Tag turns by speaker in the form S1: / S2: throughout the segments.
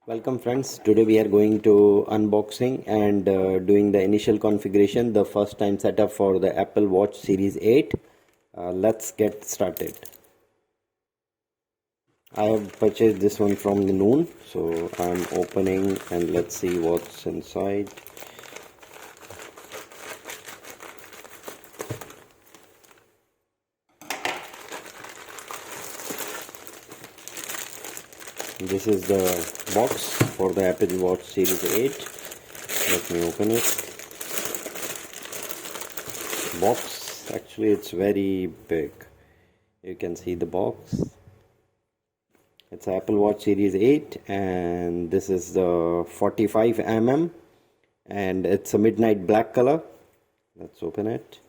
S1: Welcome friends, today we are going to unboxing and doing the initial configuration, the first time setup for the Apple Watch Series 8. Let's get started. I have purchased this one from the Noon, so I'm opening and let's see what's inside. This is the box for the Apple Watch Series 8. Let me open it. Box, actually it's very big. You can see the box. It's Apple Watch Series 8 and this is the 45 mm and it's a midnight black color. Let's open it.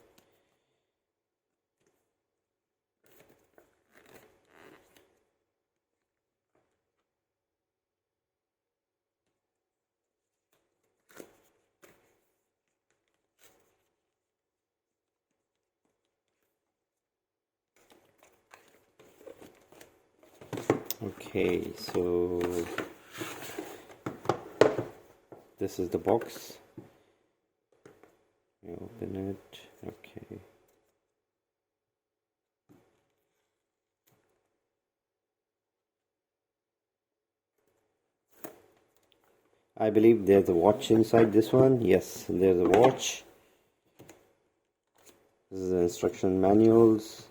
S1: Okay, so this is the box. You open it. Okay. I believe there's a watch inside this one. Yes, there's a watch. This is the instruction manuals.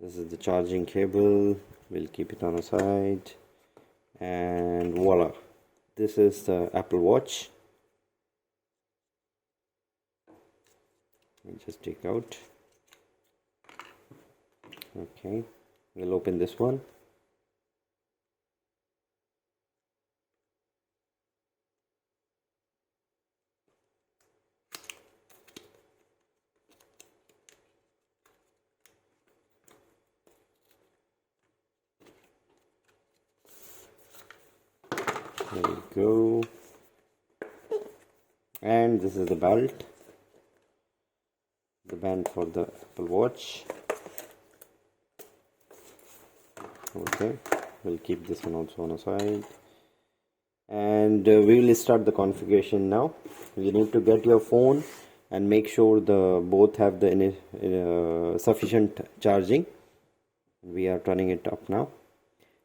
S1: This is the charging cable. We'll keep it on the side. And voila. This is the Apple Watch. Let me just take out. Okay. We'll open this one. There we go. And this is the belt, the band for the Apple Watch. Okay, we'll keep this one also on the side. And we will start the configuration now. You need to get your phone and make sure the both have the sufficient charging. We are turning it up now.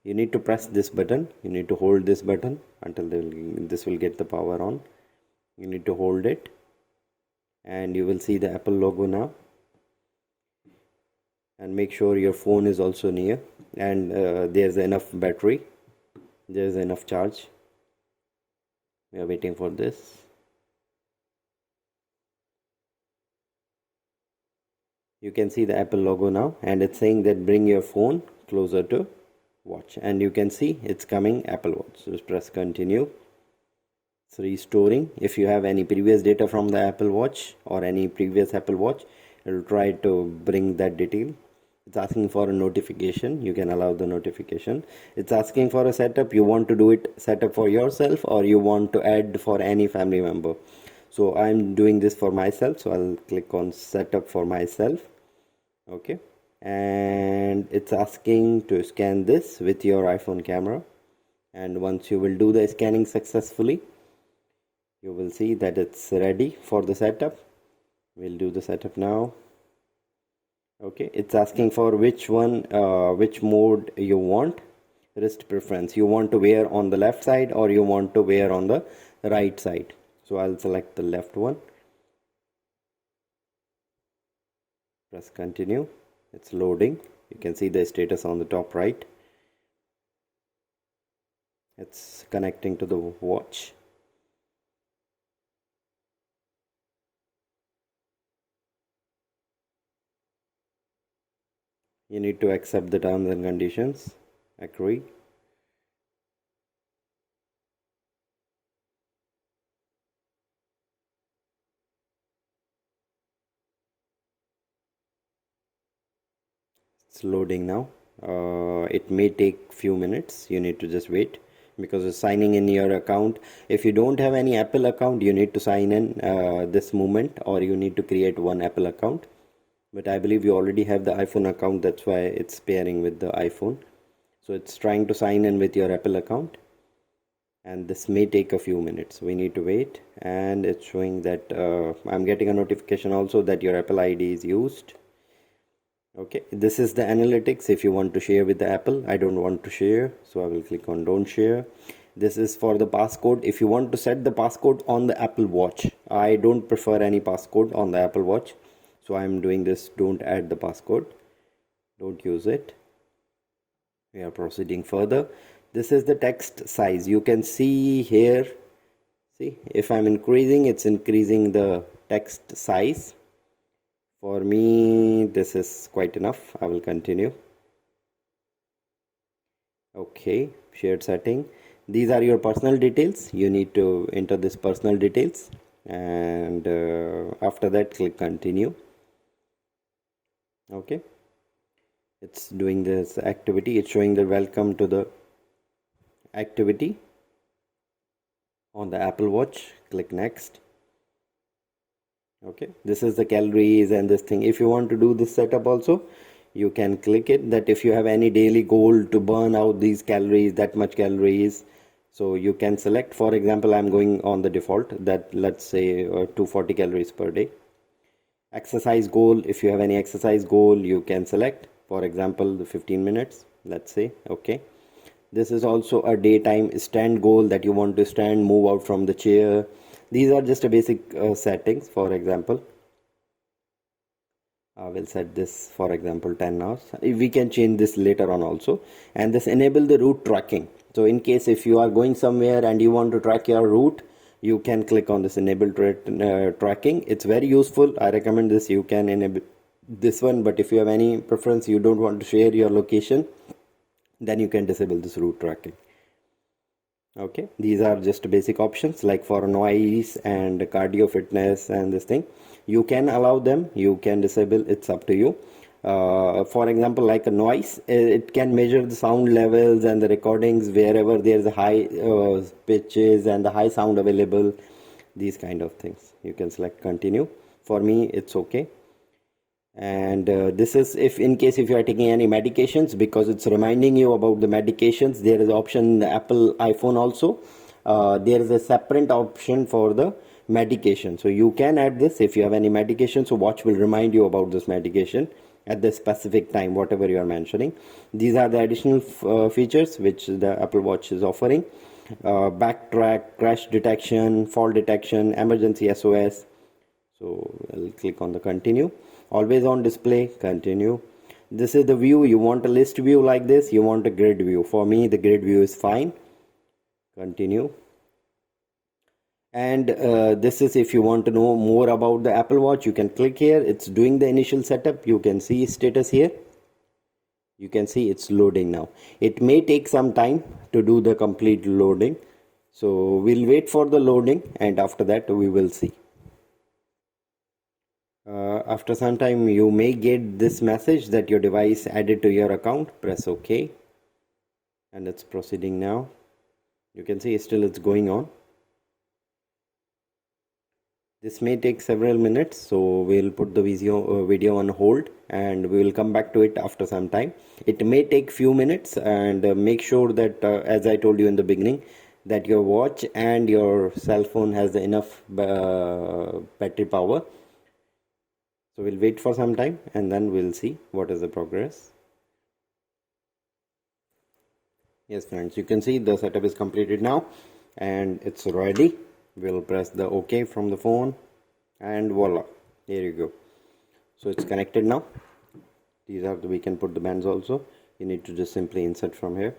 S1: You need to press this button. You need to hold this button until this will get the power on. You need to hold it and you will see the Apple logo now. And make sure your phone is also near and there's enough battery. There's enough charge. We are waiting for this. You can see the Apple logo now and it's saying that bring your phone closer to watch, and you can see it's coming Apple Watch. So just press continue. It's restoring. If you have any previous data from the Apple Watch or any previous Apple Watch, it will try to bring that detail. It's asking for a notification. You can allow the notification. It's asking for a setup. You want to do it setup for yourself or you want to add for any family member. So I'm doing this for myself, so I'll click on setup for myself. Okay, and it's asking to scan this with your iPhone camera, and once you will do the scanning successfully, you will see that it's ready for the setup. We'll do the setup now. Okay, it's asking for which mode you want. Wrist preference, you want to wear on the left side or you want to wear on the right side. So I'll select the left one. Press continue. It's loading. You can see the status on the top right. It's connecting to the watch. You need to accept the terms and conditions. Agree. It's loading now. It may take few minutes. You need to just wait because it's signing in your account. If you don't have any Apple account, you need to sign in this moment, or you need to create one Apple account. But I believe you already have the iPhone account, that's why it's pairing with the iPhone. So it's trying to sign in with your Apple account. and this may take a few minutes. We need to wait, and it's showing that I'm getting a notification also that your Apple ID is used. Okay, this is the analytics. If you want to share with the Apple, I don't want to share, so I will click on don't share. This is for the passcode. If you want to set the passcode on the Apple Watch, I don't prefer any passcode on the Apple Watch, so I'm doing this don't add the passcode, don't use it. We are proceeding further. This is the text size. You can see here, see, if I'm increasing, it's increasing the text size. For me, this is quite enough. I will continue. Okay, shared setting. These are your personal details. You need to enter this personal details, and after that click continue. Okay, it's doing this activity. It's showing the welcome to the activity on the Apple Watch. Click next. Okay, this is the calories and this thing. If you want to do this setup also, you can click it, that if you have any daily goal to burn out these calories, that much calories, so you can select. For example, I'm going on the default that, let's say 240 calories per day. Exercise goal, if you have any exercise goal, you can select, for example, the 15 minutes, let's say. Okay, this is also a daytime stand goal, that you want to stand, move out from the chair. These are just a basic settings. For example, I will set this, for example, 10 hours. We can change this later on also. And this enable the route tracking. So in case if you are going somewhere and you want to track your route, you can click on this enable tracking. It's very useful. I recommend this. You can enable this one, but if you have any preference, you don't want to share your location, then you can disable this route tracking. Okay, these are just basic options, like for noise and cardio fitness and this thing. You can allow them, you can disable, it's up to you. For example, like a noise, it can measure the sound levels and the recordings wherever there's a high pitches and the high sound available, these kind of things. You can select continue. For me, it's okay. And this is if in case if you are taking any medications, because it's reminding you about the medications. There is option in the Apple iPhone also. There is a separate option for the medication, so you can add this if you have any medication. So watch will remind you about this medication at the specific time, whatever you are mentioning. These are the additional features which the Apple Watch is offering. Backtrack, crash detection, fall detection, emergency SOS. So I'll click on the continue. Always on display, continue. This is the view. You want a list view like this, you want a grid view. For me, the grid view is fine. Continue. And this is if you want to know more about the Apple Watch, you can click here. It's doing the initial setup. You can see status here. You can see it's loading now. It may take some time to do the complete loading, so we'll wait for the loading, and after that we will see. After some time, you may get this message that your device added to your account. Press OK, and it's proceeding now. You can see still it's going on. This may take several minutes, so we'll put the video on hold, and we will come back to it after some time. It may take few minutes, and make sure that as I told you in the beginning, that your watch and your cell phone has enough battery power. So we'll wait for some time, and then we'll see what is the progress. Yes friends, you can see the setup is completed now and it's ready. We'll press the OK from the phone, and voila, there you go. So it's connected now. These are we can put the bands also. You need to just simply insert from here.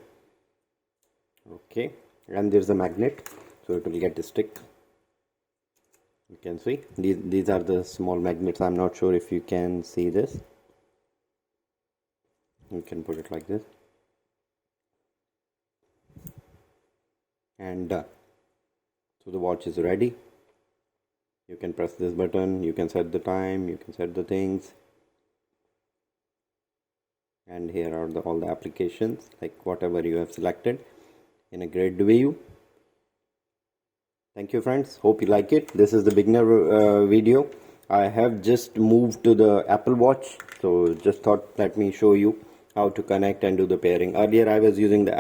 S1: Okay, and there's a magnet, so it will get the stick. You can see these are the small magnets. I'm not sure if you can see this. You can put it like this, and done. So the watch is ready. You can press this button, you can set the time, you can set the things, and here are all the applications, like whatever you have selected in a grid view. Thank you friends, hope you like it. This is the beginner video. I have just moved to the Apple Watch, so just thought let me show you how to connect and do the pairing. Earlier I was using the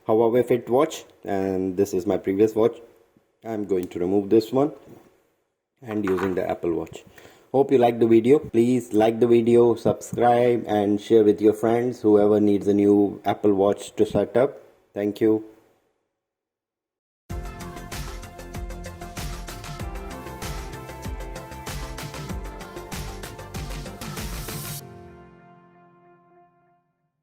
S1: Huawei Fit watch, and this is my previous watch. I'm going to remove this one and using the Apple Watch. Hope you like the video. Please like the video, subscribe and share with your friends, whoever needs a new Apple Watch to set up. Thank you.